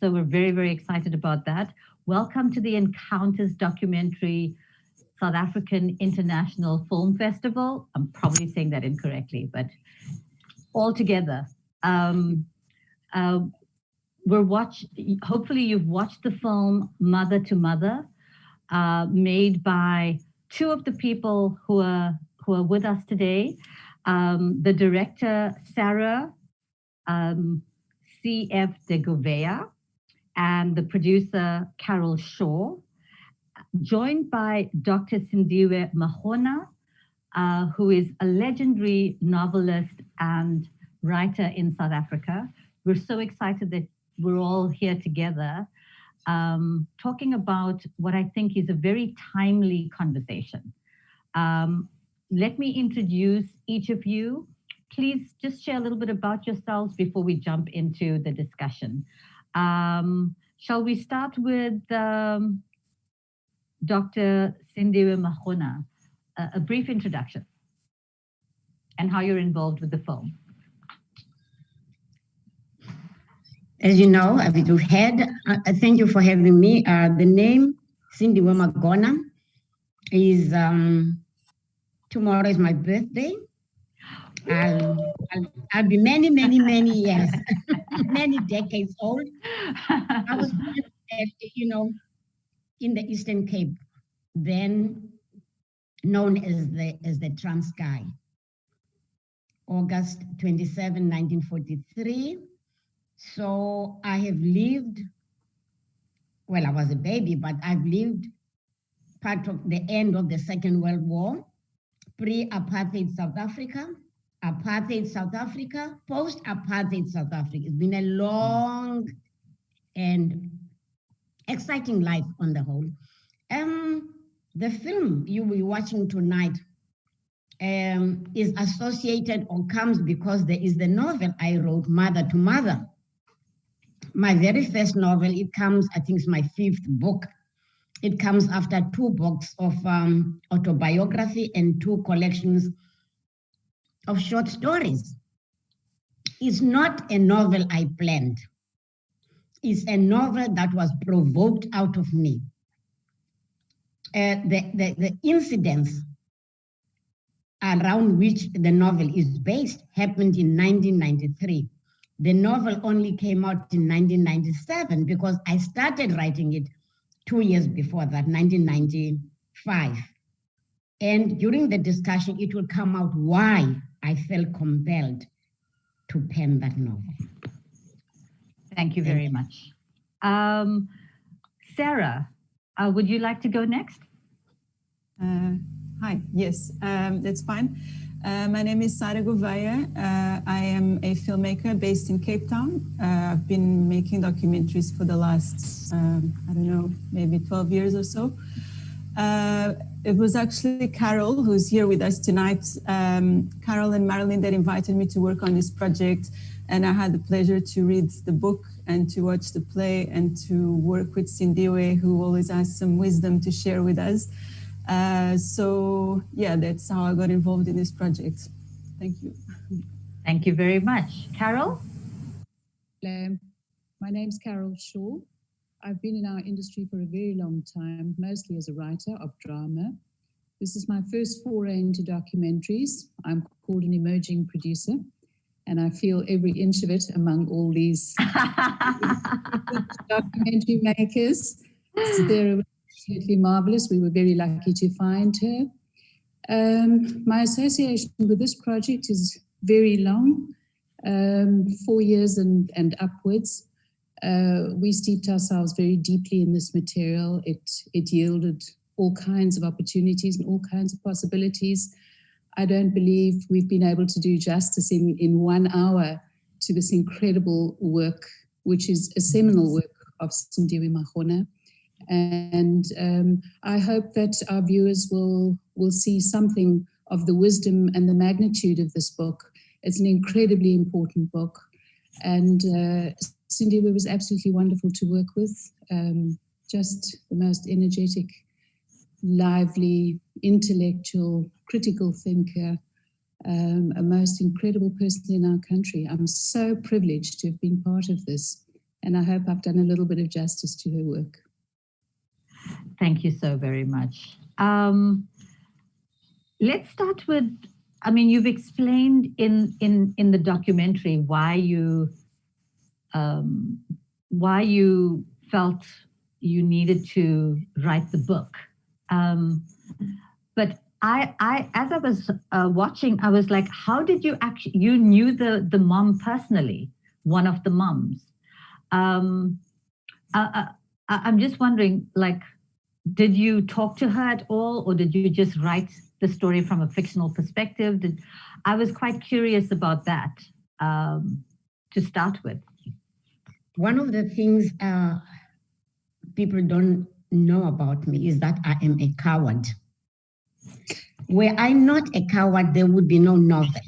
So we're very, very excited about that. Welcome to the Encounters Documentary South African International Film Festival. I'm probably saying that incorrectly, but all together. Hopefully you've watched the film Mother to Mother, made by two of the people who are with us today. The director, Sarah C.F. de Gouveia, and the producer, Carol Shaw, joined by Dr. Sindiwe Magona, who is a legendary novelist and writer in South Africa. We're so excited that we're all here together, talking about what I think is a very timely conversation. Let me introduce each of you. Please just share a little bit about yourselves before we jump into the discussion. Shall we start with Dr. Sindiwe Magona? A brief introduction and how you're involved with the film. As you know, we've had, thank you for having me. The name Sindiwe Magona is, tomorrow is my birthday. I'll be many, many, many years, many decades old. I was born at, in the Eastern Cape, then known as the Transkei. August 27, 1943. So I have lived, well, I was a baby, but I've lived part of the end of the Second World War, pre-apartheid South Africa, apartheid South Africa, post-apartheid South Africa. It's been a long and exciting life on the whole. The film you will be watching tonight is associated or comes because there is the novel I wrote, Mother to Mother. My very first novel, it comes, I think it's my 5th book. It comes after 2 books of autobiography and 2 collections of short stories. It's not a novel I planned. It's a novel that was provoked out of me. The incidents around which the novel is based happened in 1993. The novel only came out in 1997 because I started writing it 2 years before that, 1995. And during the discussion, it will come out why I felt compelled to pen that novel. Thank you very much. Sarah, would you like to go next? Hi, yes, that's fine. My name is Sarah Gouveia. I am a filmmaker based in Cape Town. I've been making documentaries for the last, I don't know, maybe 12 years or so. It was actually Carol, who's here with us tonight, Carol and Marilyn, that invited me to work on this project. And I had the pleasure to read the book and to watch the play and to work with Sindiwe, who always has some wisdom to share with us. So yeah, that's how I got involved in this project. Thank you. Thank you very much. Carol? Hello, my name's Carol Shaw. I've been in our industry for a very long time, mostly as a writer of drama. This is my first foray into documentaries. I'm called an emerging producer, and I feel every inch of it among all these documentary makers. They're absolutely marvelous. We were very lucky to find her. My association with this project is very long, 4 years and upwards. We steeped ourselves very deeply in this material. It yielded all kinds of opportunities and all kinds of possibilities. I don't believe we've been able to do justice in 1 hour to this incredible work, which is a seminal work of Sindiwe Magona. And I hope that our viewers will see something of the wisdom and the magnitude of this book. It's an incredibly important book. And Sindiwe was absolutely wonderful to work with. Just the most energetic, lively, intellectual, critical thinker, a most incredible person in our country. I'm so privileged to have been part of this. And I hope I've done a little bit of justice to her work. Thank you so very much. Let's start with, I mean, you've explained in the documentary why you felt you needed to write the book. But I as I was watching, I was like, how did you actually, you knew the mom personally, one of the moms. I'm just wondering, like, did you talk to her at all, or did you just write the story from a fictional perspective? I was quite curious about that to start with. One of the things people don't know about me is that I am a coward. Were I not a coward, there would be no novel.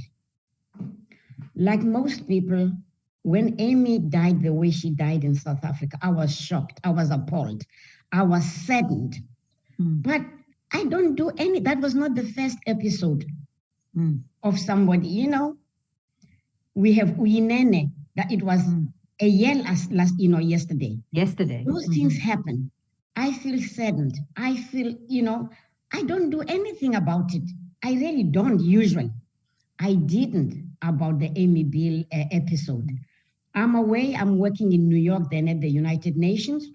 Like most people, when Amy died the way she died in South Africa, I was shocked. I was appalled. I was saddened. But I don't do any, that was not the first episode of somebody, you know. We have Uyinene, that it was a year yesterday. Yesterday. Those things happen. I feel saddened. I feel, you know, I don't do anything about it. I really don't usually. I didn't about the Amy Biehl episode. I'm away, I'm working in New York, then at the United Nations.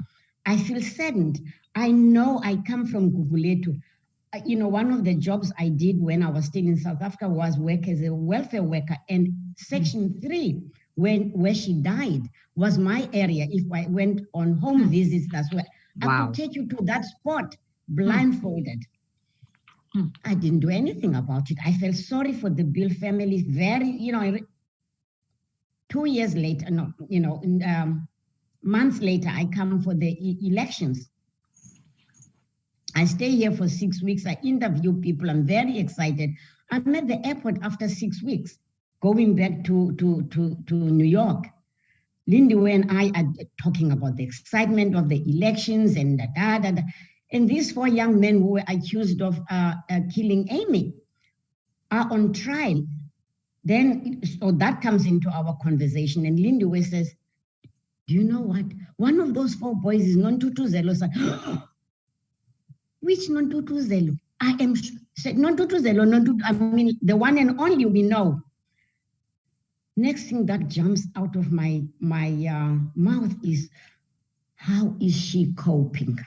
I feel saddened. I know I come from Guguletu. You know, one of the jobs I did when I was still in South Africa was work as a welfare worker. And Section 3, where she died, was my area. If I went on home visits, that's where I could take you to that spot blindfolded. I didn't do anything about it. I felt sorry for the Biehl family. Very, you know, 2 years later, months later, I come for the elections. I stay here for 6 weeks. I interview people. I'm very excited. I'm at the airport after 6 weeks, going back to New York. Lindiwe and I are talking about the excitement of the elections and And these 4 young men who were accused of killing Amy are on trial. Then, so that comes into our conversation. And Lindiwe says, do you know what? One of those 4 boys is Nontutuzelo. Which Nontutuzelo? I am Nontutuzelo, I mean, the one and only we know. Next thing that jumps out of my mouth is, how is she coping?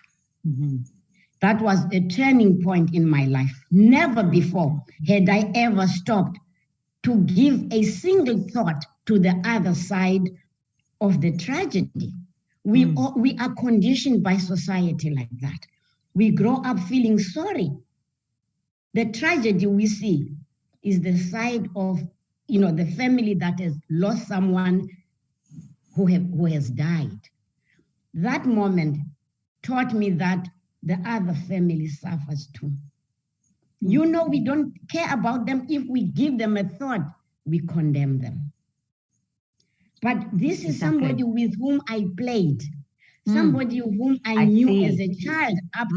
That was a turning point in my life. Never before had I ever stopped to give a single thought to the other side of the tragedy. We are conditioned by society like that. We grow up feeling sorry. The tragedy we see is the side of, you know, the family that has lost someone who has died. That moment taught me that the other family suffers too. You know, we don't care about them. If we give them a thought, we condemn them. But this is somebody with whom I played, somebody whom I knew as a child up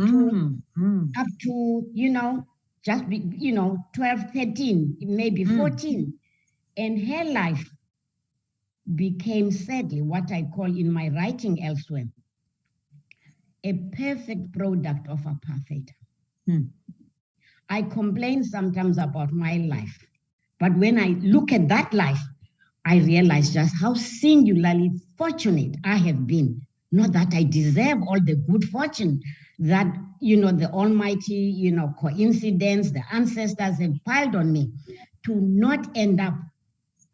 to, you know, just, 12, 13, maybe 14. And her life became, sadly, what I call in my writing elsewhere, a perfect product of apartheid. I complain sometimes about my life, but when I look at that life, I realize just how singularly fortunate I have been. Not that I deserve all the good fortune that, you know, the almighty, you know, coincidence, the ancestors have piled on me to not end up.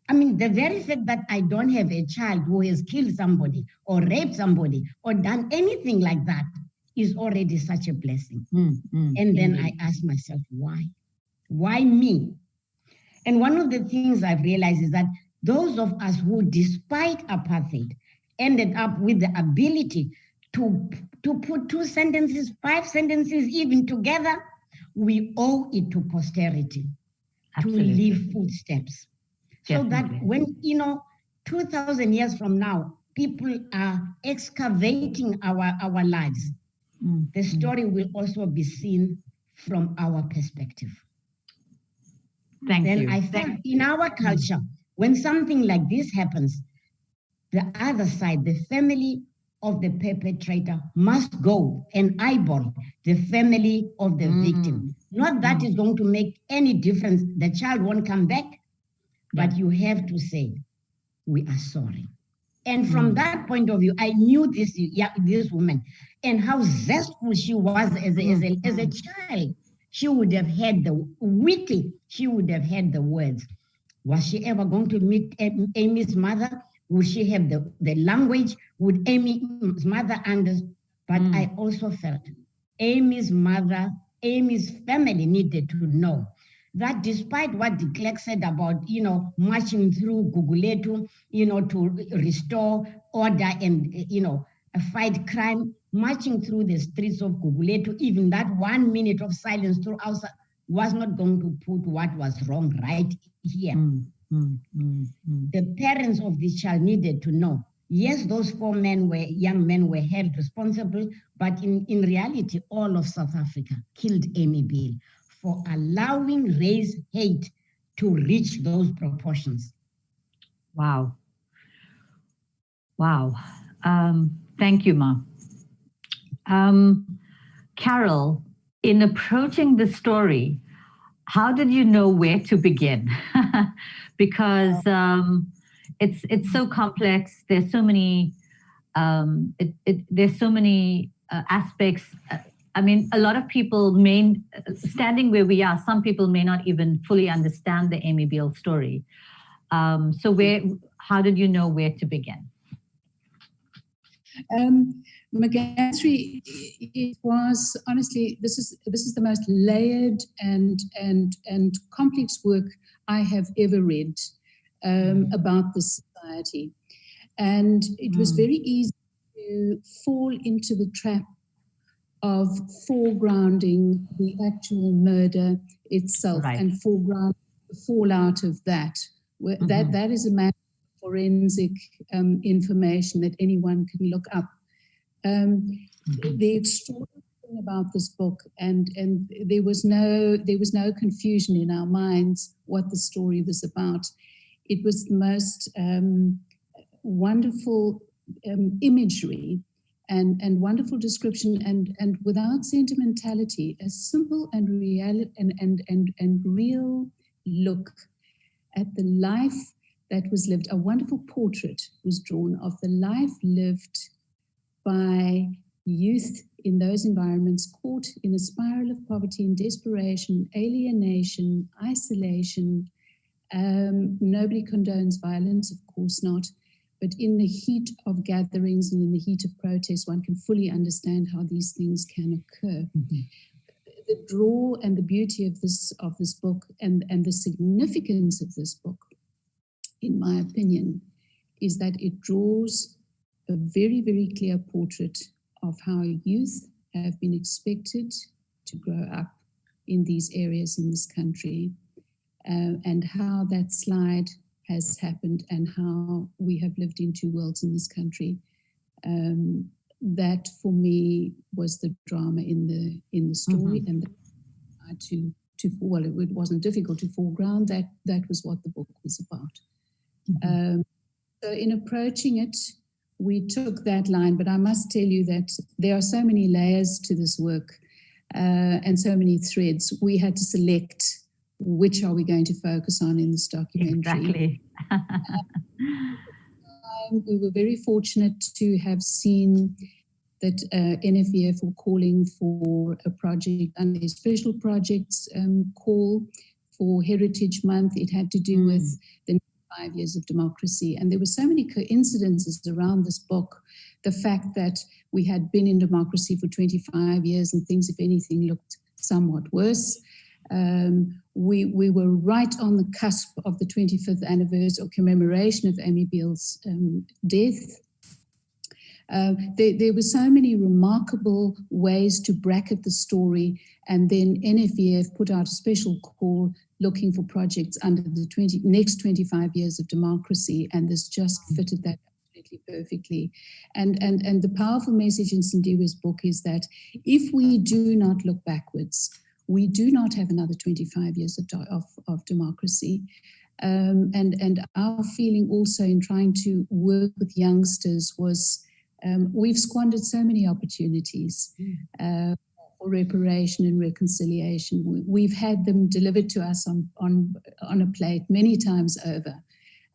I mean, the very fact that I don't have a child who has killed somebody or raped somebody or done anything like that is already such a blessing. And then I ask myself, why? Why me? And one of the things I've realized is that those of us who, despite apartheid, ended up with the ability to put 2 sentences, 5 sentences even together, we owe it to posterity to leave footsteps. So that when, 2,000 years from now, people are excavating our lives, the story will also be seen from our perspective. Thank you. I think in our culture, when something like this happens, the other side, the family of the perpetrator, must go and eyeball the family of the victim. Not that is going to make any difference. The child won't come back, but you have to say, we are sorry. And from that point of view, I knew this woman and how zestful she was as a child. She would have had she would have had the words. Was she ever going to meet Amy's mother? Would she have the language? Would Amy's mother understand? But I also felt Amy's mother, Amy's family needed to know that despite what de Klerk said about, marching through Guguletu, to restore order and, fight crime, marching through the streets of Guguletu, even that 1 minute of silence throughout was not going to put what was wrong right here. The parents of this child needed to know, yes, those young men were held responsible, but in reality, all of South Africa killed Amy Biehl for allowing race hate to reach those proportions. Wow. Wow. Thank you, Ma. Carol, in approaching the story, how did you know where to begin? Because it's so complex. There's so many there's so many aspects. I mean, a lot of people standing where we are, some people may not even fully understand the Amy Biehl story. So how did you know where to begin? Magona, it was honestly, this is the most layered and complex work I have ever read about this society. And it was very easy to fall into the trap of foregrounding the actual murder itself and foreground the fallout of that. That is a matter of forensic information that anyone can look up. The extraordinary thing about this book, and there was no confusion in our minds what the story was about. It was the most wonderful imagery and wonderful description, and without sentimentality, a simple and real look at the life that was lived. A wonderful portrait was drawn of the life lived by youth in those environments, caught in a spiral of poverty and desperation, alienation, isolation. Nobody condones violence, of course not, but in the heat of gatherings and in the heat of protest, one can fully understand how these things can occur. The draw and the beauty of this book and the significance of this book, in my opinion, is that it draws a very, very clear portrait of how youth have been expected to grow up in these areas in this country, and how that slide has happened and how we have lived in two worlds in this country. That for me was the drama in the story, and it wasn't difficult to foreground that. That was what the book was about. So in approaching it, we took that line, but I must tell you that there are so many layers to this work and so many threads. We had to select which are we going to focus on in this documentary. Exactly. We were very fortunate to have seen that NFVF were calling for a project under a special projects call for Heritage Month. It had to do with the 5 years of democracy. And there were so many coincidences around this book. The fact that we had been in democracy for 25 years and things, if anything, looked somewhat worse. We were right on the cusp of the 25th anniversary or commemoration of Amy Biehl's death. There were so many remarkable ways to bracket the story, and then NFVF put out a special call looking for projects under the next 25 years of democracy, and this just fitted that absolutely perfectly. And the powerful message in Sindiwe's book is that if we do not look backwards, we do not have another 25 years of democracy. And our feeling also in trying to work with youngsters was we've squandered so many opportunities for reparation and reconciliation. We've had them delivered to us on a plate many times over,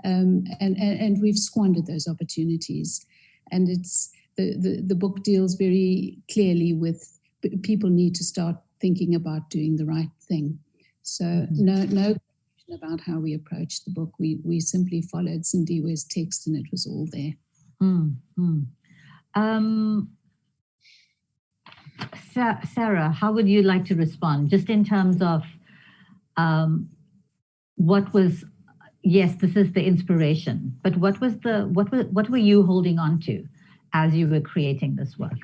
and we've squandered those opportunities. And it's the book deals very clearly with people need to start thinking about doing the right thing. So no question about how we approached the book. We simply followed Sindiwe's text, and it was all there. Sarah, how would you like to respond? Just in terms of what was, yes, this is the inspiration, but what were you holding on to as you were creating this work?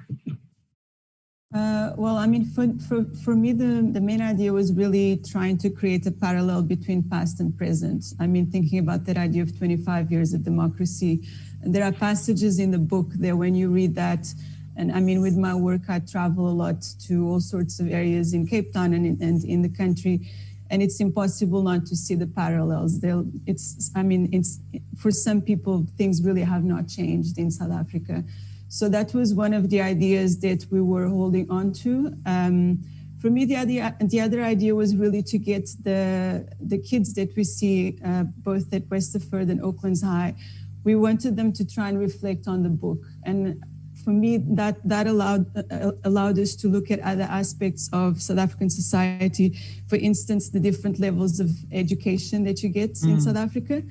Well, I mean, for me, the main idea was really trying to create a parallel between past and present. I mean, thinking about that idea of 25 years of democracy. And there are passages in the book there when you read that. And I mean, with my work, I travel a lot to all sorts of areas in Cape Town and in the country. And it's impossible not to see the parallels. It's for some people, things really have not changed in South Africa. So that was one of the ideas that we were holding on to. For me, the other idea was really to get the kids that we see both at Westerford and Oaklands High. We wanted them to try and reflect on the book. And for me, that allowed us to look at other aspects of South African society. For instance, the different levels of education that you get in South Africa.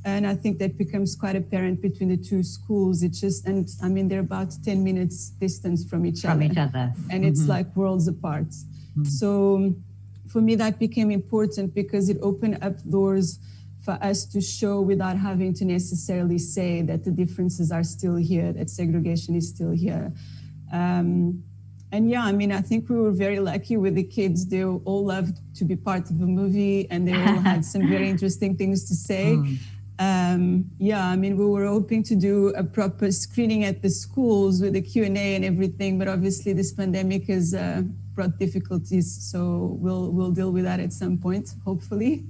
And I think that becomes quite apparent between the two schools. It's just, and I mean, they're about 10 minutes distance from each other. And it's like worlds apart. So for me, that became important because it opened up doors for us to show without having to necessarily say that the differences are still here, that segregation is still here. And yeah, I mean, I think we were very lucky with the kids. They all loved to be part of a movie and they all had some very interesting things to say. Yeah, I mean, we were hoping to do a proper screening at the schools with a Q&A and everything, but obviously this pandemic has brought difficulties, so we'll deal with that at some point, hopefully.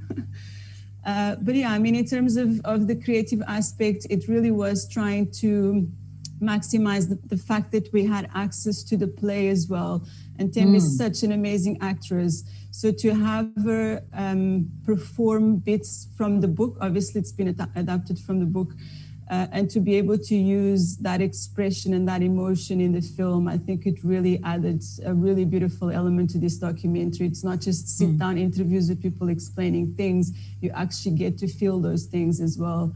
But yeah, I mean, in terms of the creative aspect, it really was trying to maximize the fact that we had access to the play as well. And Thembi is such an amazing actress. So to have her perform bits from the book, obviously it's been adapted from the book, and to be able to use that expression and that emotion in the film, I think it really added a really beautiful element to this documentary. It's not just sit down interviews with people explaining things, you actually get to feel those things as well.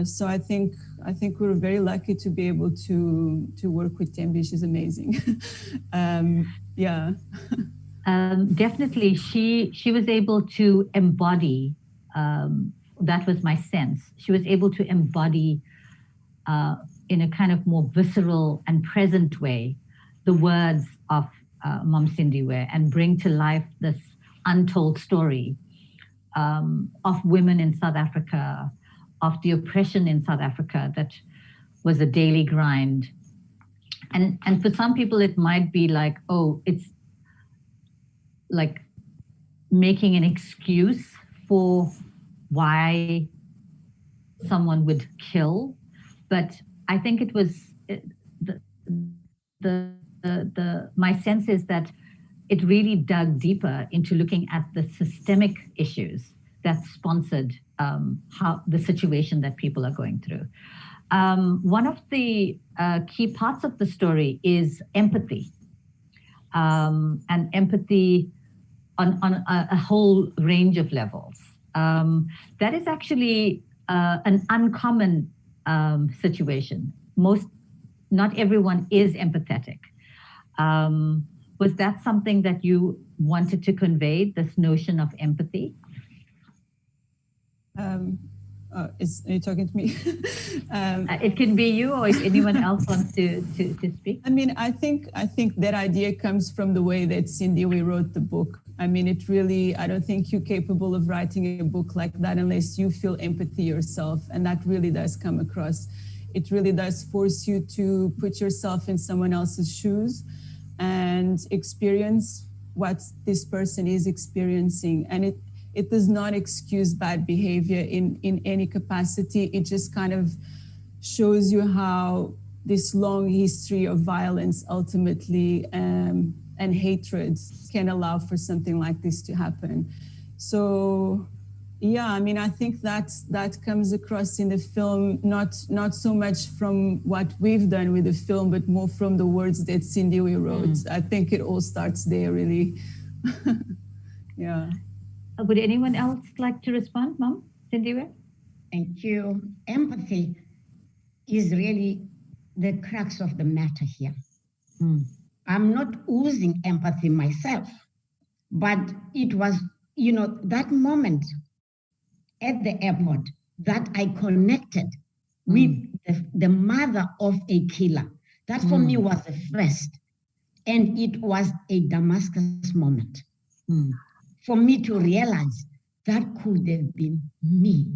So I think we were very lucky to be able to work with Thembi. She's amazing. Yeah. Definitely, she was able to embody, that was my sense. She was able to embody in a kind of more visceral and present way the words of Mom Sindiwe and bring to life this untold story of women in South Africa, of the oppression in South Africa that was a daily grind. And for some people, it might be like, oh, it's like making an excuse for why someone would kill. But I think it was my sense is that it really dug deeper into looking at the systemic issues that sponsored how the situation that people are going through. One of the key parts of the story is empathy, and empathy on a whole range of levels. That is actually an uncommon situation. Not everyone is empathetic. Was that something that you wanted to convey, this notion of empathy? Are you talking to me? It can be you, or if anyone else wants to speak. I mean, I think that idea comes from the way that Sindiwe wrote the book. I mean, it really, I don't think you're capable of writing a book like that unless you feel empathy yourself. And that really does come across. It really does force you to put yourself in someone else's shoes and experience what this person is experiencing. And it does not excuse bad behavior in any capacity. It just kind of shows you how this long history of violence ultimately and hatred can allow for something like this to happen. So yeah, I mean, I think that comes across in the film, not so much from what we've done with the film, but more from the words that Sindiwe wrote. I think it all starts there, really. Yeah. Would anyone else like to respond, Mom? Sindiwe? Thank you. Empathy is really the crux of the matter here. I'm not oozing empathy myself, but it was, that moment at the airport that I connected with the mother of a killer. That for me was the first. And it was a Damascus moment for me to realize that could have been me.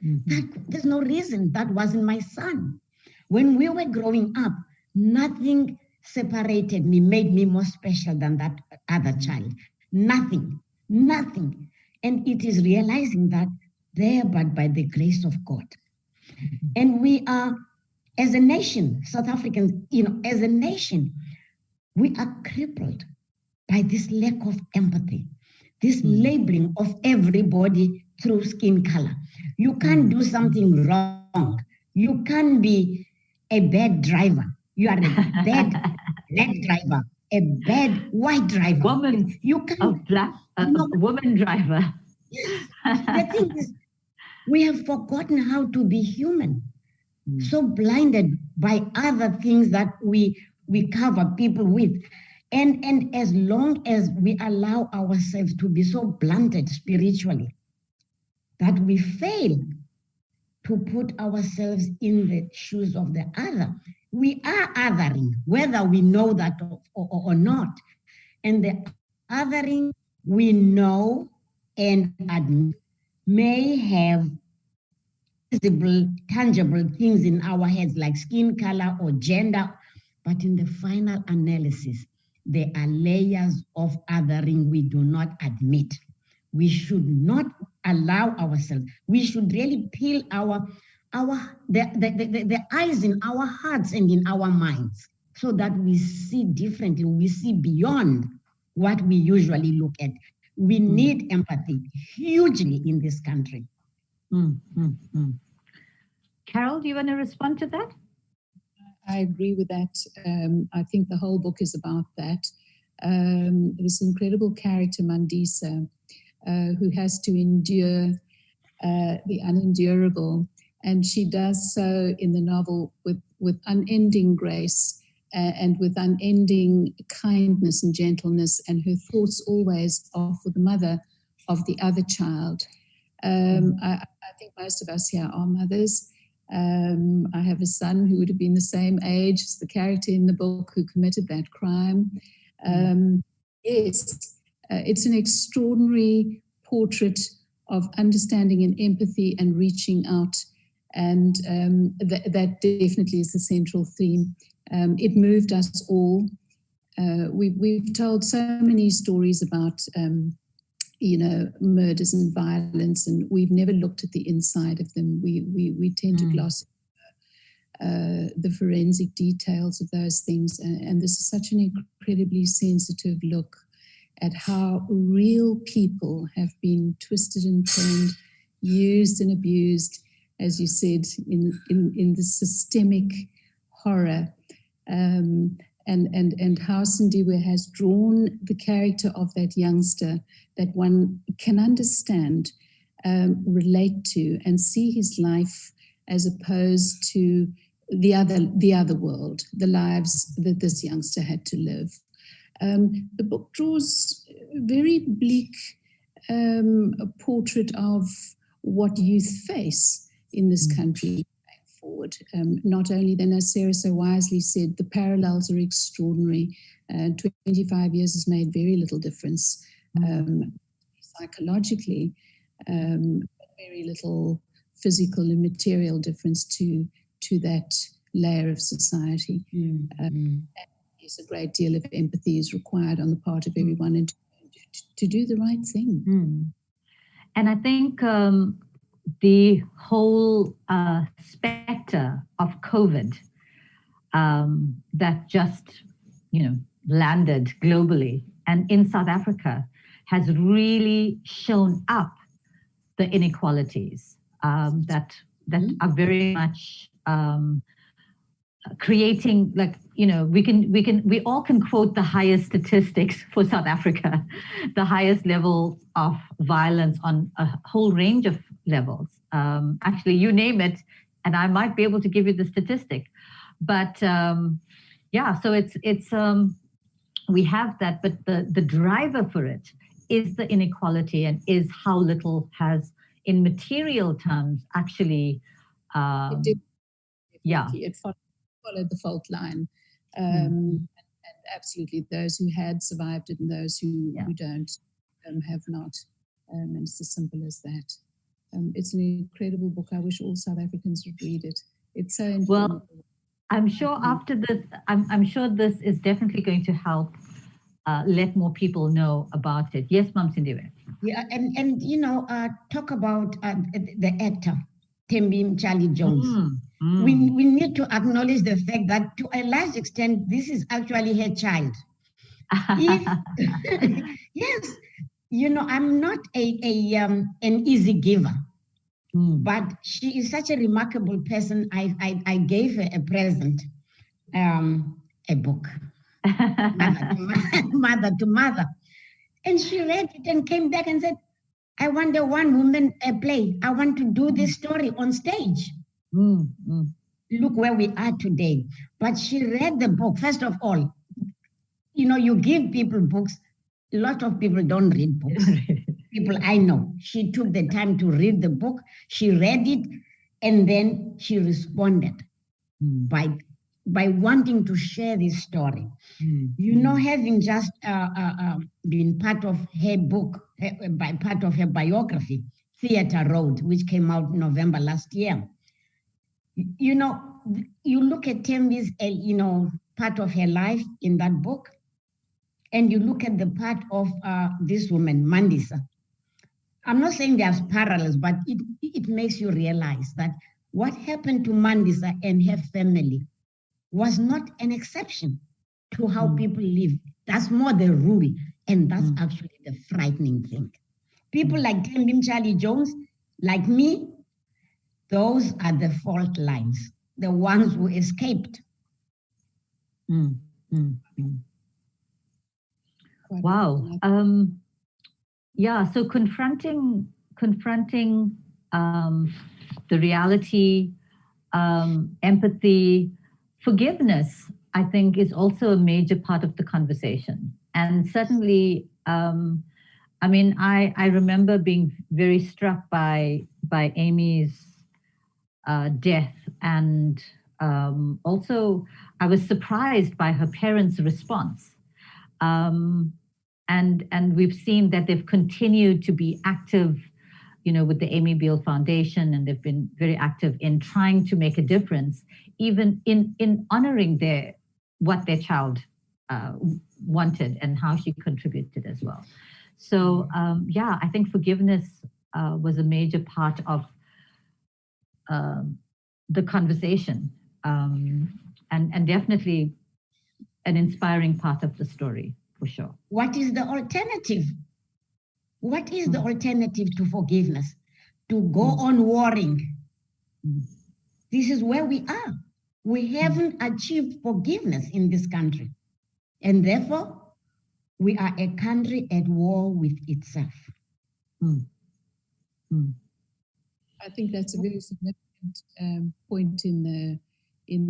There's no reason that wasn't my son. When we were growing up, nothing separated me, made me more special than that other child. Nothing. And it is realizing that there, but by the grace of God. And we are, as a nation, South Africans, as a nation, we are crippled by this lack of empathy, this labeling of everybody through skin color. You can't do something wrong. You can't be a bad driver. You are a bad black driver, a bad white driver. Woman, you can't, a woman driver. The thing is, we have forgotten how to be human. So blinded by other things that we cover people with. And as long as we allow ourselves to be so blunted spiritually that we fail to put ourselves in the shoes of the other, we are othering, whether we know that or not. And the othering we know and admit may have visible, tangible things in our heads like skin color or gender, but in the final analysis, there are layers of othering we do not admit. We should not allow ourselves. We should really peel the eyes in our hearts and in our minds so that we see differently. We see beyond what we usually look at. We need empathy hugely in this country. Carol, do you want to respond to that? I agree with that. I think the whole book is about that. This incredible character, Mandisa, who has to endure the unendurable. And she does so in the novel with unending grace and with unending kindness and gentleness. And her thoughts always are for the mother of the other child. I think most of us here are mothers. I have a son who would have been the same age as the character in the book who committed that crime. Yes, it's an extraordinary portrait of understanding and empathy and reaching out. And that definitely is the central theme. It moved us all. We've told so many stories about murders and violence, and we've never looked at the inside of them. We tend to gloss the forensic details of those things, and this is such an incredibly sensitive look at how real people have been twisted and turned, used and abused, as you said, in the systemic horror. And how Sindiwe has drawn the character of that youngster that one can understand, relate to, and see his life as opposed to the other world, the lives that this youngster had to live. The book draws a very bleak portrait of what youth face in this country. Forward. Not only then, as Sarah so wisely said, the parallels are extraordinary. 25 years has made very little difference psychologically, very little physical and material difference to that layer of society. Yes, a great deal of empathy is required on the part of everyone and to do the right thing. And I think the whole specter of COVID that just, landed globally and in South Africa has really shown up the inequalities that are very much creating, we all can quote the highest statistics for South Africa, the highest level of violence on a whole range of levels. Actually, you name it, and I might be able to give you the statistic. But so it's we have that, but the driver for it is the inequality and is how little has, in material terms, actually. It followed the fault line. And absolutely, those who had survived it and those who don't have not. And it's as simple as that. It's an incredible book. I wish all South Africans would read it. It's so informative. Well, I'm sure after this, I'm sure this is definitely going to help let more people know about it. Yes, Ma'am Sindiwe. Yeah, and talk about the actor, Thembi Mtshali Jones. We need to acknowledge the fact that to a large extent, this is actually her child. Yes, I'm not an easy giver. But she is such a remarkable person. I gave her a present, a book, mother to mother. And she read it and came back and said, I want a one-woman play. I want to do this story on stage. Look where we are today. But she read the book. First of all, you give people books. A lot of people don't read books. People I know. She took the time to read the book. She read it, and then she responded by wanting to share this story. Having just been part of her book, by part of her biography, Theatre Road, which came out November last year. You look at Thembi's, part of her life in that book, and you look at the part of this woman, Mandisa. I'm not saying there's parallels, but it makes you realize that what happened to Mandisa and her family was not an exception to how people live. That's more the rule, and that's actually the frightening thing. People like Thembi Mtshali Jones, like me, those are the fault lines, the ones who escaped. Wow. So confronting the reality, empathy, forgiveness, I think, is also a major part of the conversation. And certainly, I remember being very struck by Amy's death, and also I was surprised by her parents' response. And we've seen that they've continued to be active, with the Amy Biehl Foundation, and they've been very active in trying to make a difference, even in honoring what their child wanted and how she contributed as well. So I think forgiveness was a major part of the conversation, and definitely an inspiring part of the story, for sure. What is the alternative? What is the alternative to forgiveness? To go on warring. This is where we are. We haven't achieved forgiveness in this country. And therefore, we are a country at war with itself. I think that's a very significant point in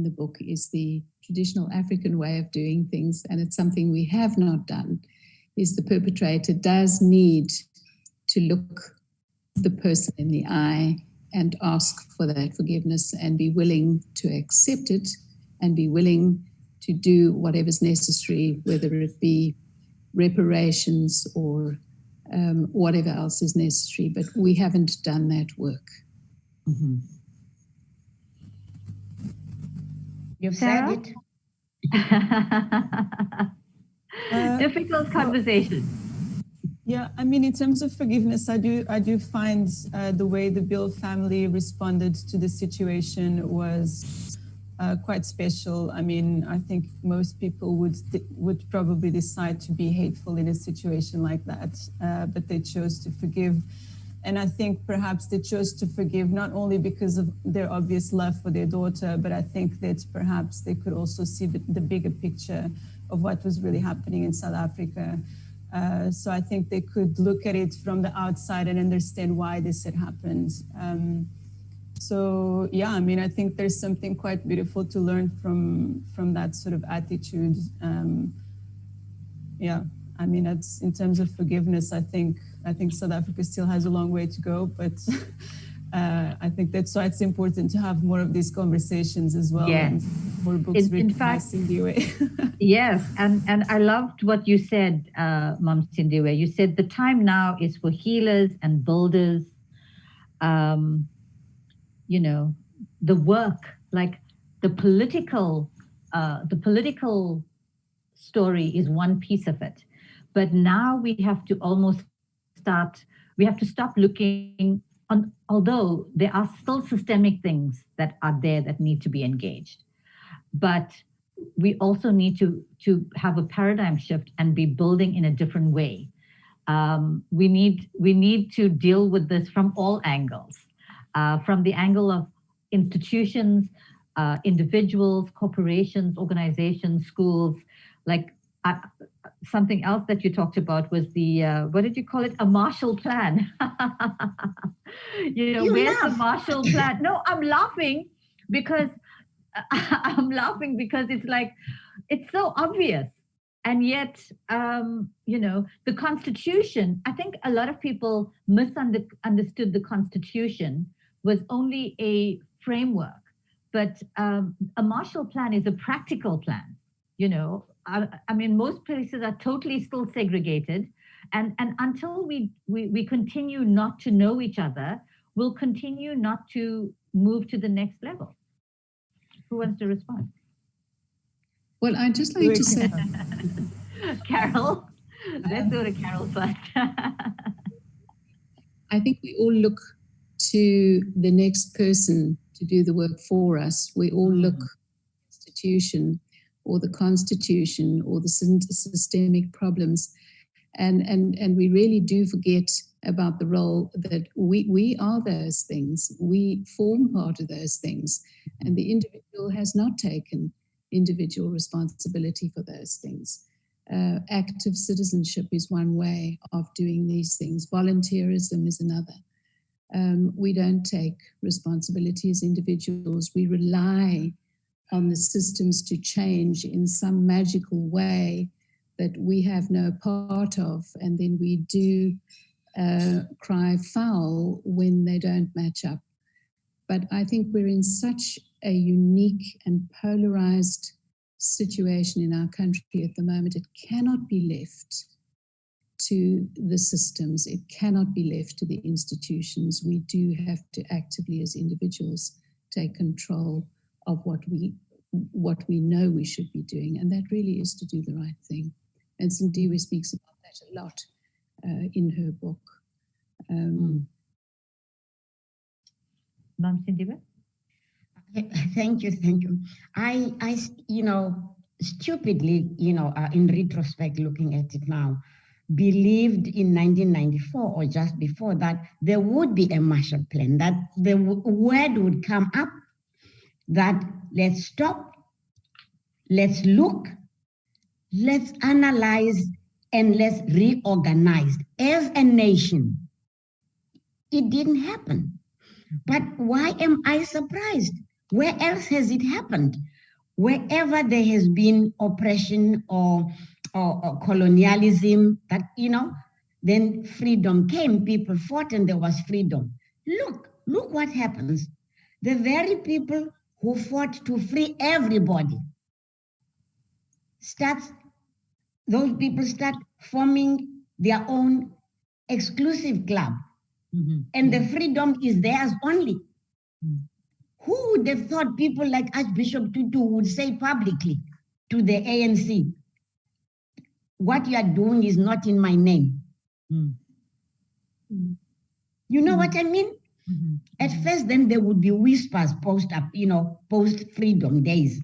the book, is the traditional African way of doing things, and it's something we have not done, is the perpetrator does need to look the person in the eye and ask for that forgiveness and be willing to accept it and be willing to do whatever's necessary, whether it be reparations or whatever else is necessary. But we haven't done that work. You've said it. Difficult conversation. Yeah, I mean, in terms of forgiveness, I do find the way the Biehl family responded to the situation was quite special. I mean, I think most people would probably decide to be hateful in a situation like that, but they chose to forgive. And I think perhaps they chose to forgive not only because of their obvious love for their daughter, but I think that perhaps they could also see the bigger picture of what was really happening in South Africa. So I think they could look at it from the outside and understand why this had happened. So yeah, I mean, I think there's something quite beautiful to learn from that sort of attitude. Yeah, I mean, that's in terms of forgiveness. I think South Africa still has a long way to go, but I think that's why it's important to have more of these conversations as well. Yes. And more books written by Sindiwe. Yes, and I loved what you said, Mom Sindiwe. You said the time now is for healers and builders. You know, the work, like the political story is one piece of it, but now we have to stop looking on, although there are still systemic things that are there that need to be engaged, but we also need to have a paradigm shift and be building in a different way. We need to deal with this from all angles, from the angle of institutions, individuals, corporations, organizations, schools. Like something else that you talked about was the what did you call it? A Marshall Plan. Where's the Marshall Plan? No, I'm laughing because it's like, it's so obvious. And yet, the Constitution, I think a lot of people misunderstood the Constitution was only a framework, but a Marshall Plan is a practical plan. I mean, most places are totally still segregated. And until we continue not to know each other, we'll continue not to move to the next level. Who wants to respond? Well, I'd just like to say... Carol. Let's go to Carol first. I think we all look to the next person to do the work for us. We all look at the institution or the Constitution or the systemic problems. And we really do forget about the role that we are those things. We form part of those things. And the individual has not taken individual responsibility for those things. Active citizenship is one way of doing these things. Volunteerism is another. We don't take responsibility as individuals. We rely on the systems to change in some magical way that we have no part of, and then we do cry foul when they don't match up. But I think we're in such a unique and polarized situation in our country at the moment. It cannot be left to the systems. It cannot be left to the institutions. We do have to actively, as individuals, take control of what we know we should be doing, and that really is to do the right thing. And Sindiwe speaks about that a lot in her book. Ma'am Sindiwe? Thank you. I stupidly, in retrospect, looking at it now, believed in 1994 or just before that there would be a Marshall Plan, that the word would come up that let's stop, let's look, let's analyze, and let's reorganize as a nation. It didn't happen. But why am I surprised? Where else has it happened? Wherever there has been oppression or colonialism, that, then freedom came, people fought and there was freedom. Look what happens. The very people who fought to free everybody those people start forming their own exclusive club. Mm-hmm. And the freedom is theirs only. Mm-hmm. Who would have thought people like Archbishop Tutu would say publicly to the ANC, what you are doing is not in my name. Mm. You know what I mean? Mm-hmm. At first, then there would be whispers post-freedom days.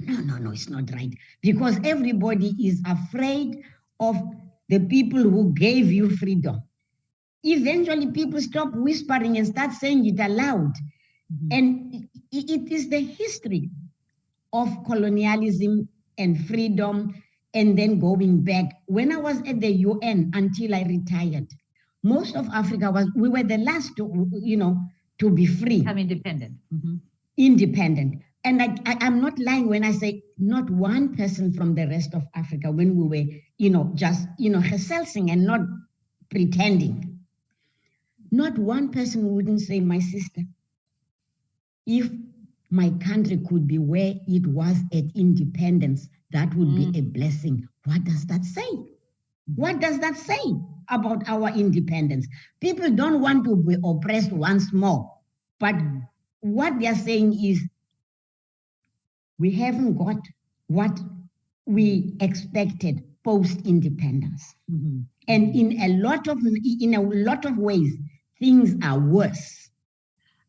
No, it's not right. Because everybody is afraid of the people who gave you freedom. Eventually, people stop whispering and start saying it aloud. Mm-hmm. And it is the history of colonialism and freedom, and then going back. When I was at the UN until I retired, most of Africa we were the last to be free. Become independent. Mm-hmm. Independent. And I'm not lying when I say not one person from the rest of Africa, when we were, just, rehearsing and not pretending. Not one person wouldn't say, my sister, if my country could be where it was at independence, that would be a blessing. What does that say? What does that say about our independence? People don't want to be oppressed once more. But what they're saying is, we haven't got what we expected post-independence. Mm-hmm. And in a lot of ways, things are worse.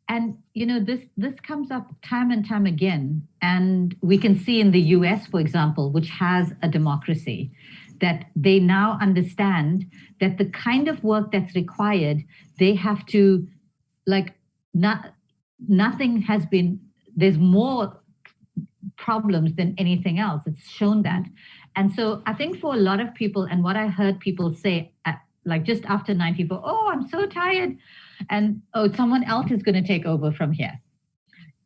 And this comes up time and time again, and we can see in the US, for example, which has a democracy, that they now understand that the kind of work that's required, they have to, nothing has been. There's more problems than anything else. It's shown that. And so I think for a lot of people, and what I heard people say just after 94, I'm so tired. And someone else is going to take over from here.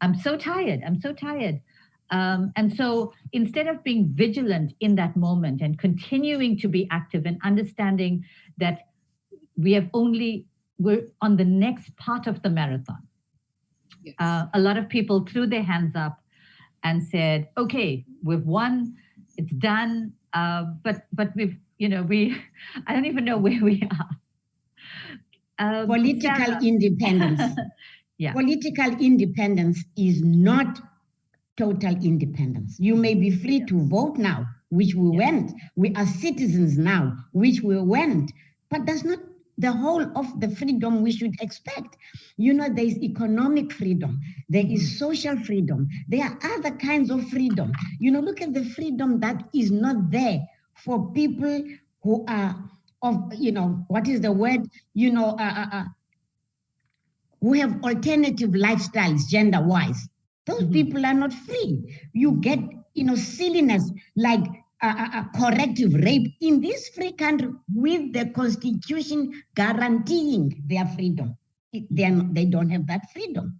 I'm so tired. And so instead of being vigilant in that moment and continuing to be active and understanding that we're on the next part of the marathon. Yes. A lot of people threw their hands up and said, okay, we've won, it's done. But we've, I don't even know where we are. Political independence. Yeah. Political independence is not total independence. You may be free to vote now, which we weren't. We are citizens now, which we weren't. But that's not the whole of the freedom we should expect. There is economic freedom. There is social freedom. There are other kinds of freedom. Look at the freedom that is not there for people who are what is the word? Who have alternative lifestyles gender-wise. Those people are not free. You get, silliness like corrective rape in this free country with the Constitution guaranteeing their freedom. They don't have that freedom.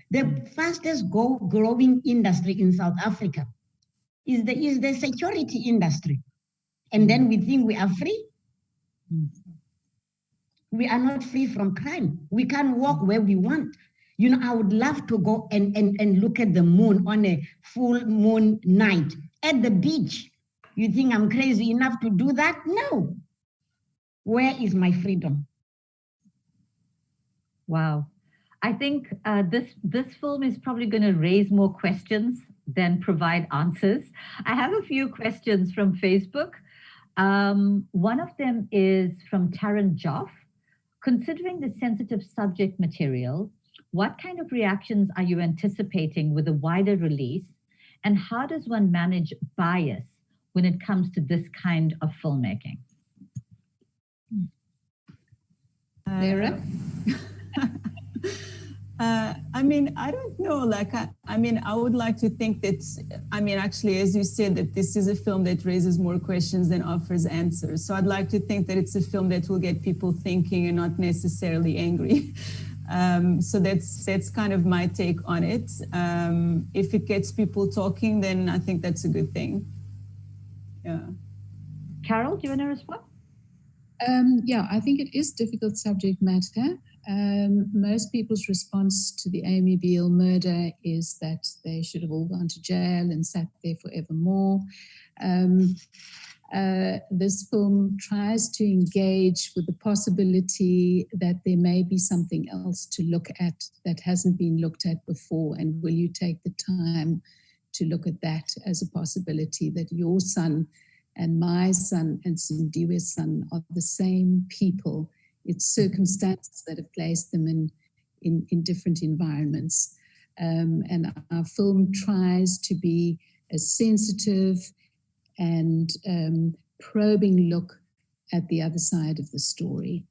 The fastest growing industry in South Africa is the security industry. And then we think we are free. We are not free from crime. We can walk where we want. I would love to go and look at the moon on a full moon night at the beach. You think I'm crazy enough to do that? No. Where is my freedom? Wow. I think this film is probably going to raise more questions than provide answers. I have a few questions from Facebook. One of them is from Taryn Joff. Considering the sensitive subject material, what kind of reactions are you anticipating with a wider release? And how does one manage bias when it comes to this kind of filmmaking? Vera? I don't know. I would like to think that, actually, as you said, that this is a film that raises more questions than offers answers. So I'd like to think that it's a film that will get people thinking and not necessarily angry. So that's kind of my take on it. If it gets people talking, then I think that's a good thing. Yeah. Carol, do you want to respond? Yeah, I think it is difficult subject matter. Most people's response to the Amy Biehl murder is that they should have all gone to jail and sat there forevermore. This film tries to engage with the possibility that there may be something else to look at that hasn't been looked at before, and will you take the time to look at that as a possibility, that your son And my son and Sindiwe's son are the same people. It's circumstances that have placed them in different environments. And our film tries to be a sensitive and probing look at the other side of the story.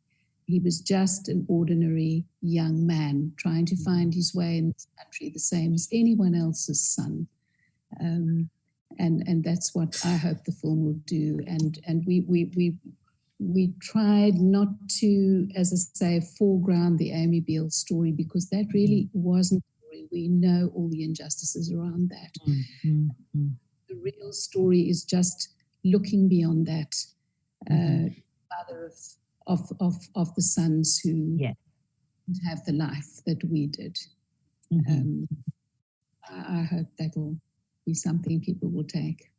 He was just an ordinary young man trying to find his way in this country, the same as anyone else's son. And that's what I hope the film will do. And we tried not to, as I say, foreground the Amy Biehl story, because that really wasn't the story. We know all the injustices around that. The real story is just looking beyond that. Father of the sons who didn't have the life that we did. I hope that'll be something people will take.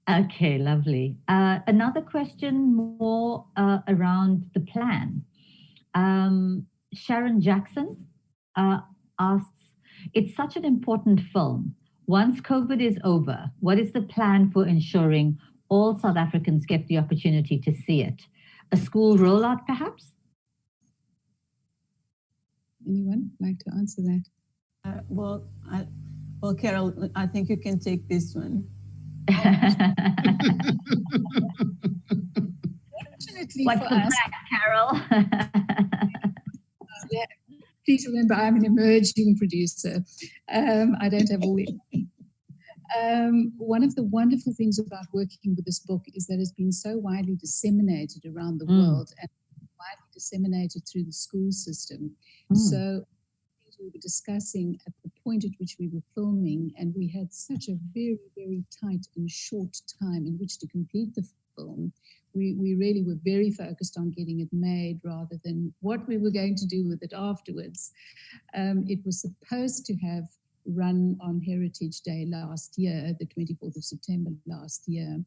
Okay, lovely. Another question more around the plan. Sharon Jackson asks, it's such an important film. Once COVID is over, what is the plan for ensuring all South Africans get the opportunity to see it? A school rollout, perhaps? Anyone like to answer that? Well, Carol, I think you can take this one. What's the plan, Carol? Yeah. Please remember, I'm an emerging producer. I don't have all the... one of the wonderful things about working with this book is that it's been so widely disseminated around the world and widely disseminated through the school system. So we were discussing at the point at which we were filming, and we had such a very, very tight and short time in which to complete the film. We really were very focused on getting it made rather than what we were going to do with it afterwards. It was supposed to have run on Heritage Day last year, the 24th of September last year.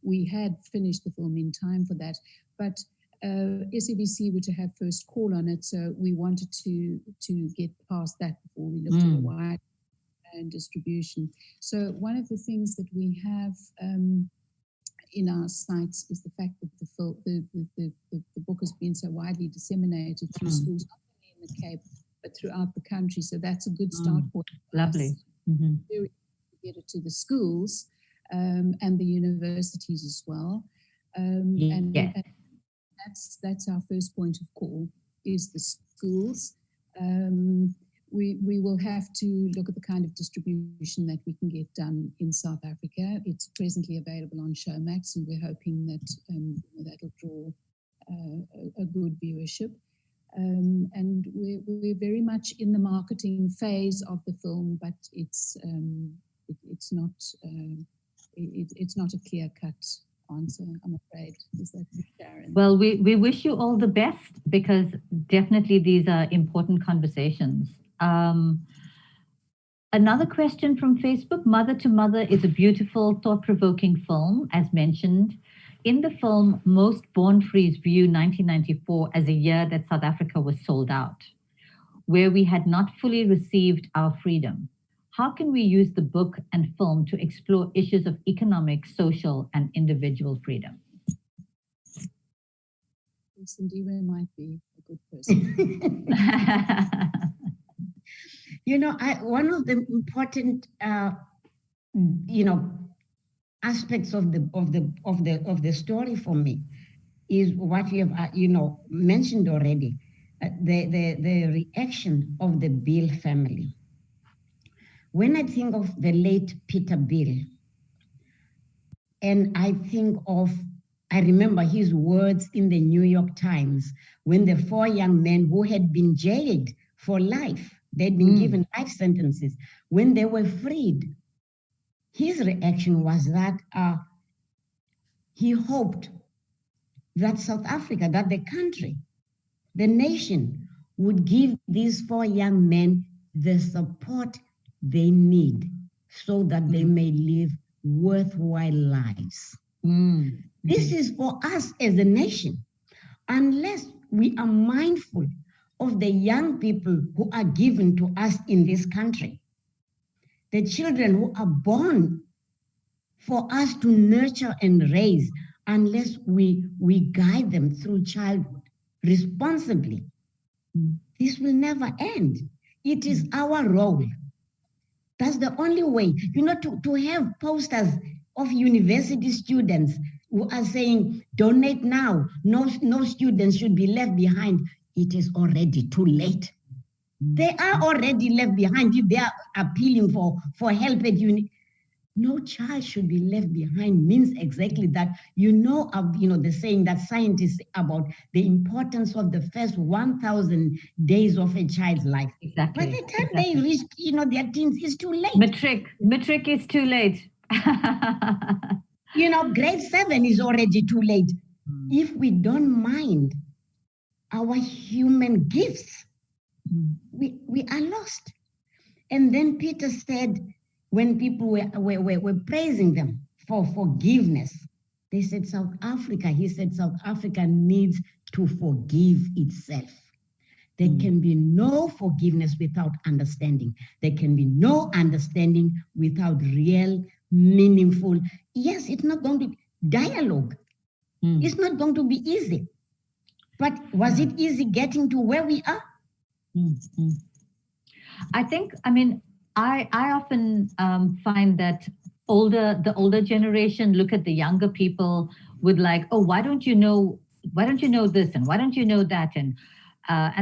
We had finished the film in time for that, but SABC were to have first call on it, so we wanted to get past that before we looked at a wide distribution. So one of the things that we have in our sites is the fact that the book has been so widely disseminated through schools, not only in the Cape, but throughout the country. So that's a good start point. Lovely. To get it to the schools and the universities as well. And that's our first point of call, is the schools. We will have to look at the kind of distribution that we can get done in South Africa. It's presently available on Showmax, and we're hoping that that'll draw a good viewership. And we're very much in the marketing phase of the film, but it's not a clear-cut answer, I'm afraid. Is that Sharon? Well, we wish you all the best, because definitely these are important conversations. Another question from Facebook. Mother to Mother is a beautiful, thought-provoking film, as mentioned. In the film, most Born Frees view 1994 as a year that South Africa was sold out, where we had not fully received our freedom. How can we use the book and film to explore issues of economic, social, and individual freedom? Sindiwe might be a good person. One of the important, aspects of the story for me is what you have, mentioned already, the reaction of the Biehl family. When I think of the late Peter Biehl, and I remember his words in the New York Times when the 4 young men who had been jailed for life, they'd been given life sentences, when they were freed, his reaction was that he hoped that South Africa, that the country, the nation, would give these 4 young men the support they need so that they may live worthwhile lives. This is for us as a nation. Unless we are mindful of the young people who are given to us in this country, the children who are born for us to nurture and raise unless we guide them through childhood responsibly. This will never end. It is our role. That's the only way. You know, to have posters of university students who are saying, donate now, no students should be left behind. It is already too late. They are already left behind if they are appealing for help at uni. No child should be left behind means exactly that. The saying that scientists say about the importance of the first 1,000 days of a child's life. Exactly. By the time they reach, their teens, it's too late. Matric is too late. Grade 7 is already too late. If we don't mind our human gifts, we are lost. And then Peter said, when people were praising them for forgiveness, they said South Africa needs to forgive itself. There can be no forgiveness without understanding. There can be no understanding without real, meaningful. Yes, it's not going to be dialogue. It's not going to be easy. But was it easy getting to where we are? I often find that the older generation look at the younger people with like, oh, why don't you know this and why don't you know that, and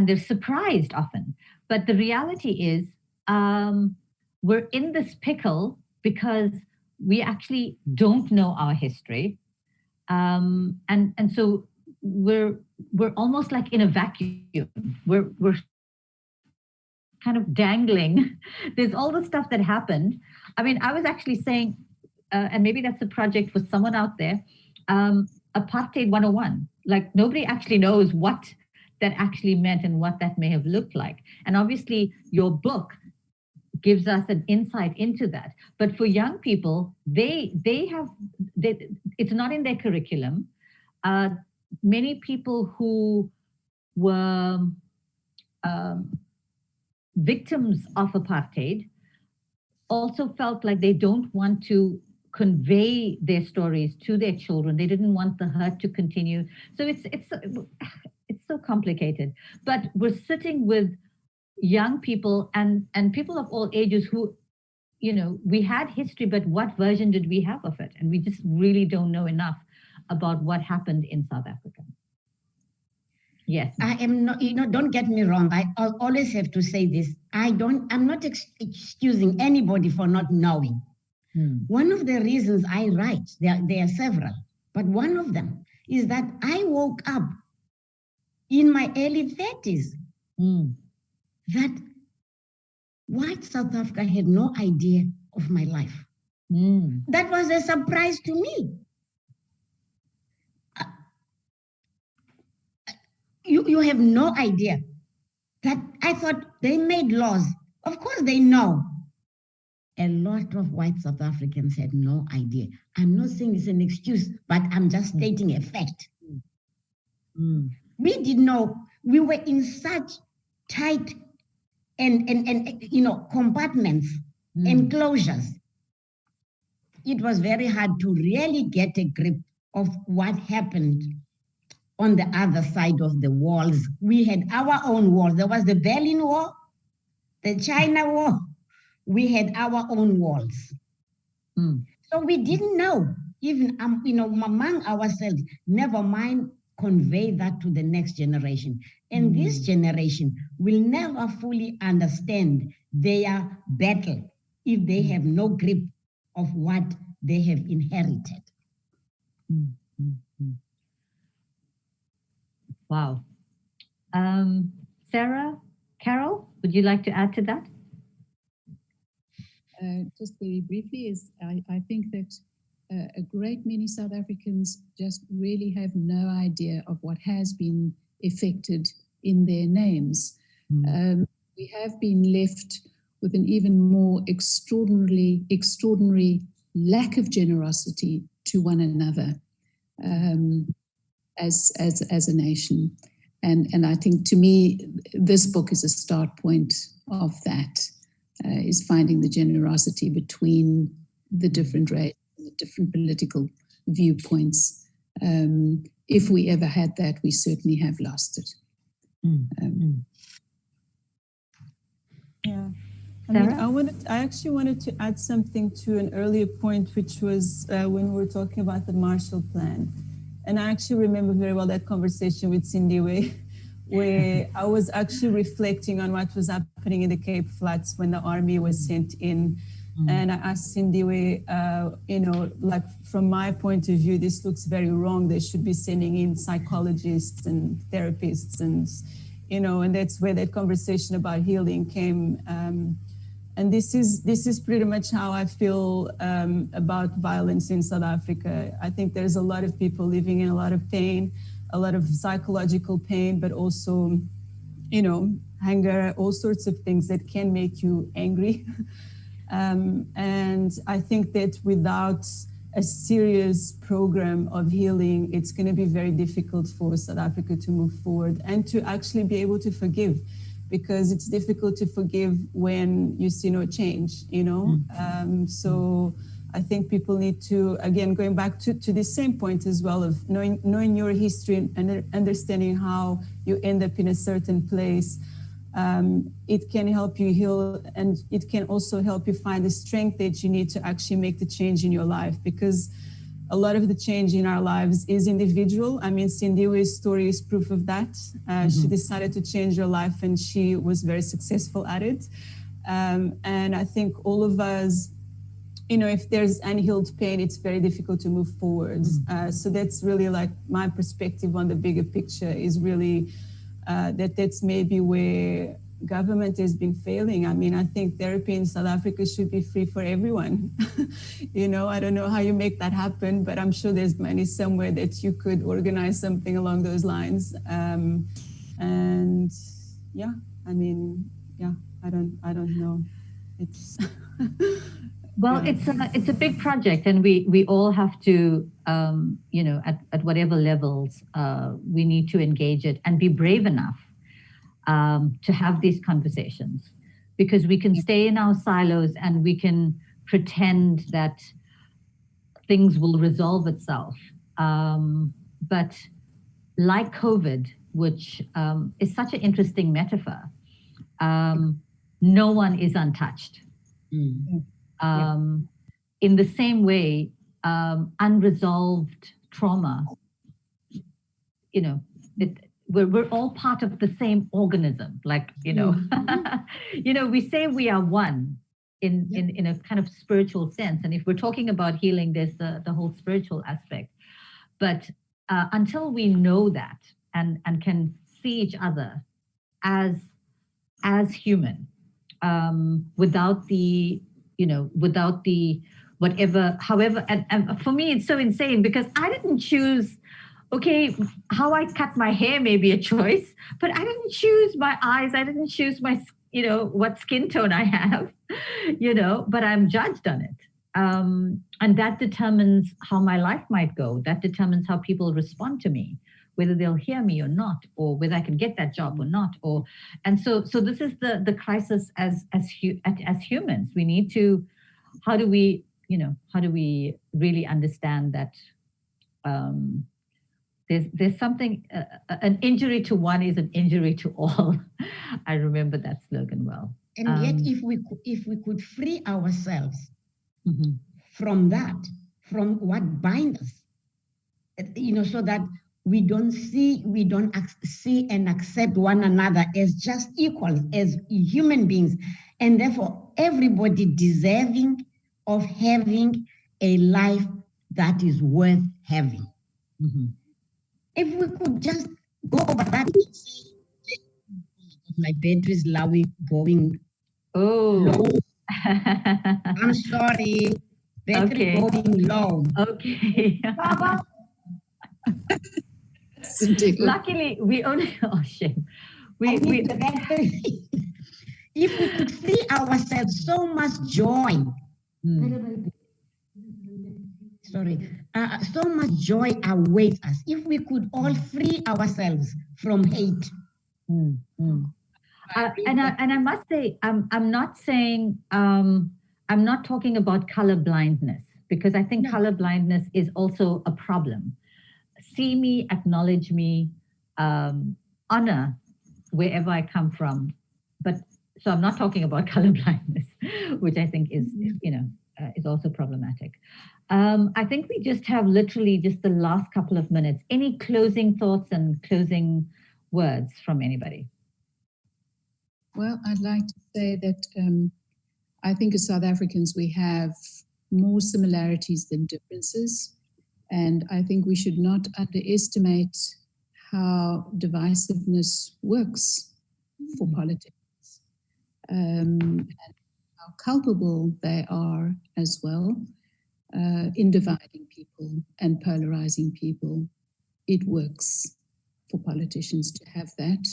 they're surprised often. But the reality is, we're in this pickle because we actually don't know our history, and so we're almost like in a vacuum. We're kind of dangling. There's all the stuff that happened. I was actually saying, and maybe that's a project for someone out there, apartheid 101. Like nobody actually knows what that actually meant and what that may have looked like. And obviously your book gives us an insight into that. But for young people, it's not in their curriculum. Many people who were victims of apartheid also felt like they don't want to convey their stories to their children. They didn't want the hurt to continue. So it's so complicated. But we're sitting with young people and people of all ages who, we had history, but what version did we have of it? And we just really don't know enough about what happened in South Africa. Yes. I am not, don't get me wrong. I always have to say this. I'm not excusing anybody for not knowing. One of the reasons I write, there are several, but one of them is that I woke up in my early 30s that white South Africa had no idea of my life. That was a surprise to me. You have no idea. That I thought they made laws. Of course they know. A lot of white South Africans had no idea. I'm not saying it's an excuse, but I'm just stating a fact. We didn't know. We were in such tight and compartments, enclosures. It was very hard to really get a grip of what happened on the other side of the walls. We had our own walls. There was the Berlin Wall, the China Wall. We had our own walls. So we didn't know, even among ourselves, never mind convey that to the next generation. And this generation will never fully understand their battle if they have no grip of what they have inherited. Wow. Sarah, Carol, would you like to add to that? Just very briefly, I think that a great many South Africans just really have no idea of what has been affected in their names. We have been left with an even more extraordinary lack of generosity to one another as a nation. And I think, to me, this book is a start point of that, is finding the generosity between the different races, the different political viewpoints. If we ever had that, we certainly have lost it. Yeah. I actually wanted to add something to an earlier point, which was when we were talking about the Marshall Plan. And I actually remember very well that conversation with Sindiwe, where I was actually reflecting on what was happening in the Cape Flats when the army was sent in. And I asked Sindiwe, like from my point of view, this looks very wrong. They should be sending in psychologists and therapists and that's where that conversation about healing came. And this is pretty much how I feel about violence in South Africa. I think there's a lot of people living in a lot of pain, a lot of psychological pain, but also, anger, all sorts of things that can make you angry. And I think that without a serious program of healing, it's going to be very difficult for South Africa to move forward and to actually be able to forgive, because it's difficult to forgive when you see no change, So I think people need to, again, going back to the same point as well of knowing your history and understanding how you end up in a certain place. It can help you heal, and it can also help you find the strength that you need to actually make the change in your life, because a lot of the change in our lives is individual. I mean, Sindiwe's story is proof of that. She decided to change her life and she was very successful at it. And I think all of us, if there's unhealed pain, it's very difficult to move forward. So that's really like my perspective on the bigger picture is really that's maybe where government has been failing. I mean, I think therapy in South Africa should be free for everyone. I don't know how you make that happen, but I'm sure there's money somewhere that you could organize something along those lines. And yeah, I mean, yeah, I don't know. It's well, it's a big project, and we all have to, at whatever levels, we need to engage it and be brave enough to have these conversations, because we can stay in our silos and we can pretend that things will resolve itself. But like COVID, which is such an interesting metaphor, no one is untouched. In the same way, unresolved trauma, we're all part of the same organism. Like, we say we are one in a kind of spiritual sense. And if we're talking about healing, there's the whole spiritual aspect. But until we know that and can see each other as human, without the whatever, however, and for me, it's so insane because I didn't choose, okay, how I cut my hair may be a choice, but I didn't choose my eyes. I didn't choose my, what skin tone I have, but I'm judged on it. And that determines how my life might go. That determines how people respond to me, whether they'll hear me or not, or whether I can get that job or not. And so this is the crisis as humans. We need to, how do we really understand that there's something, an injury to one is an injury to all. I remember that slogan well. And yet, if we could free ourselves from that, from what binds us, so that we don't see and accept one another as just equals, as human beings, and therefore everybody deserving of having a life that is worth having. If we could just go over that, my battery's going low. I'm sorry, battery going low. Okay. Luckily, we only, shame. If we could free ourselves, so much joy. So much joy awaits us. If we could all free ourselves from hate. And I must say, I'm not saying, I'm not talking about color blindness. because I think color blindness is also a problem. See me, acknowledge me, honor wherever I come from. But so I'm not talking about color blindness, which I think is, is also problematic. I think we just have literally just the last couple of minutes. Any closing thoughts and closing words from anybody? Well, I'd like to say that I think as South Africans, we have more similarities than differences. And I think we should not underestimate how divisiveness works for politics, and how culpable they are as well in dividing people and polarizing people. It works for politicians to have that.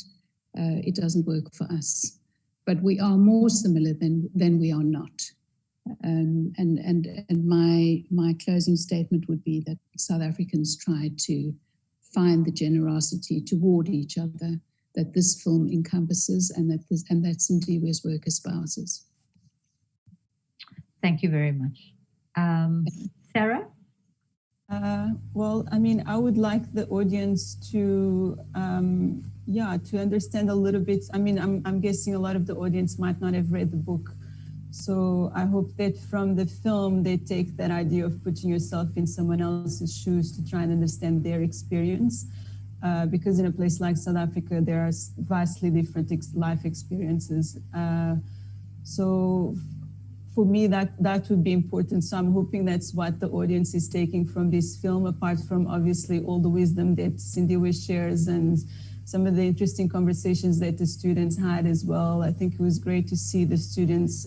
It doesn't work for us, but we are more similar than we are not. And my closing statement would be that South Africans try to find the generosity toward each other that this film encompasses, and that Sindiwe's work espouses. Thank you very much. Sarah? Well, I mean, I would like the audience to, to understand a little bit. I mean, I'm guessing a lot of the audience might not have read the book. So I hope that from the film, they take that idea of putting yourself in someone else's shoes to try and understand their experience. Because in a place like South Africa, there are vastly different life experiences. So for me, that would be important. So I'm hoping that's what the audience is taking from this film, apart from obviously all the wisdom that Sindiwe shares and some of the interesting conversations that the students had as well. I think it was great to see the students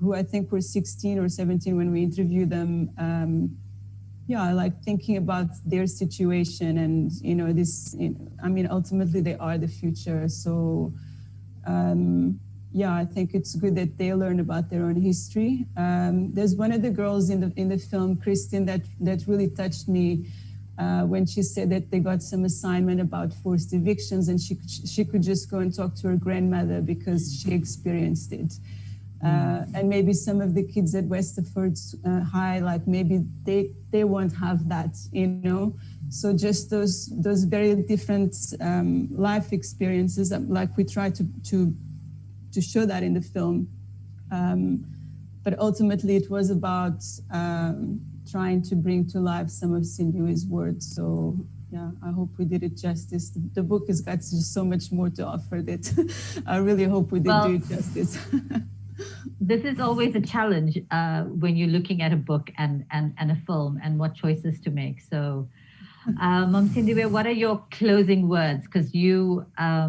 who I think were 16 or 17 when we interviewed them, like thinking about their situation and, I mean, ultimately they are the future. So, I think it's good that they learn about their own history. There's one of the girls in the film, Christine, that really touched me when she said that they got some assignment about forced evictions and she could just go and talk to her grandmother because she experienced it. And maybe some of the kids at Westerford High, like maybe they won't have that, So just those very different life experiences, like we try to show that in the film. But ultimately it was about trying to bring to life some of Sindiwe's words. So I hope we did it justice. The book has got just so much more to offer that I really hope we did do it justice. This is always a challenge when you're looking at a book and a film and what choices to make. So Sindiwe, what are your closing words? Because you are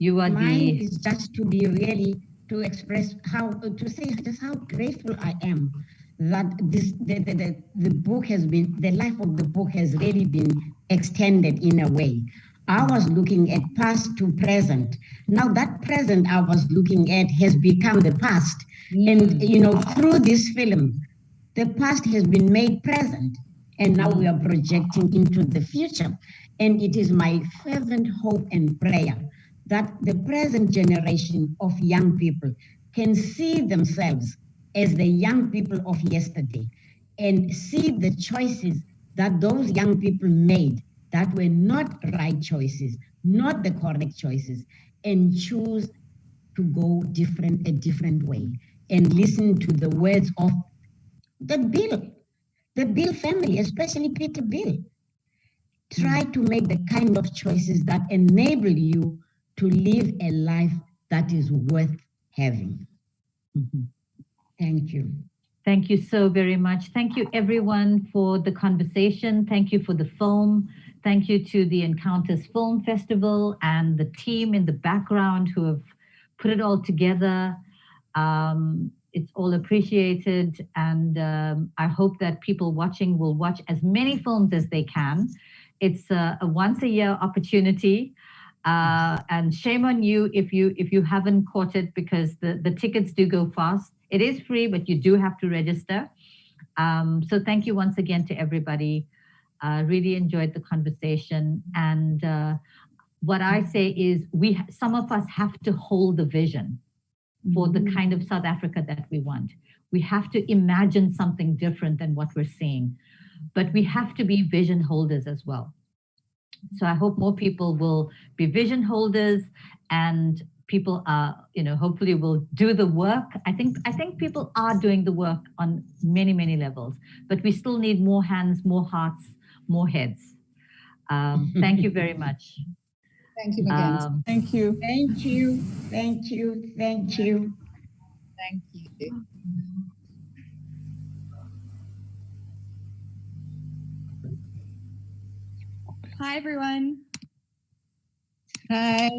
Mine is just to be really to express to say just how grateful I am that the book has been, the life of the book has really been extended in a way. I was looking at past to present. Now that present I was looking at has become the past. And through this film, the past has been made present. And now we are projecting into the future. And it is my fervent hope and prayer that the present generation of young people can see themselves as the young people of yesterday and see the choices that those young people made that were not right choices, not the correct choices, and choose to go a different way and listen to the words of the Biehl family, especially Peter Biehl. Try to make the kind of choices that enable you to live a life that is worth having. Mm-hmm. Thank you. Thank you so very much. Thank you everyone for the conversation. Thank you for the film. Thank you to the Encounters Film Festival and the team in the background who have put it all together. It's all appreciated, and I hope that people watching will watch as many films as they can. It's a once-a-year opportunity, and shame on you if you haven't caught it, because the tickets do go fast. It is free, but you do have to register. So thank you once again to everybody. Really enjoyed the conversation, and what I say is some of us have to hold the vision for the kind of South Africa that we want. We have to imagine something different than what we're seeing. But we have to be vision holders as well. So I hope more people will be vision holders, and people are, hopefully will do the work. I think people are doing the work on many, many levels, but we still need more hands, more hearts, more heads. Thank you very much. Thank you, Magona. Thank you. Thank you. Thank you. Thank you. Thank you. Hi, everyone. Hi.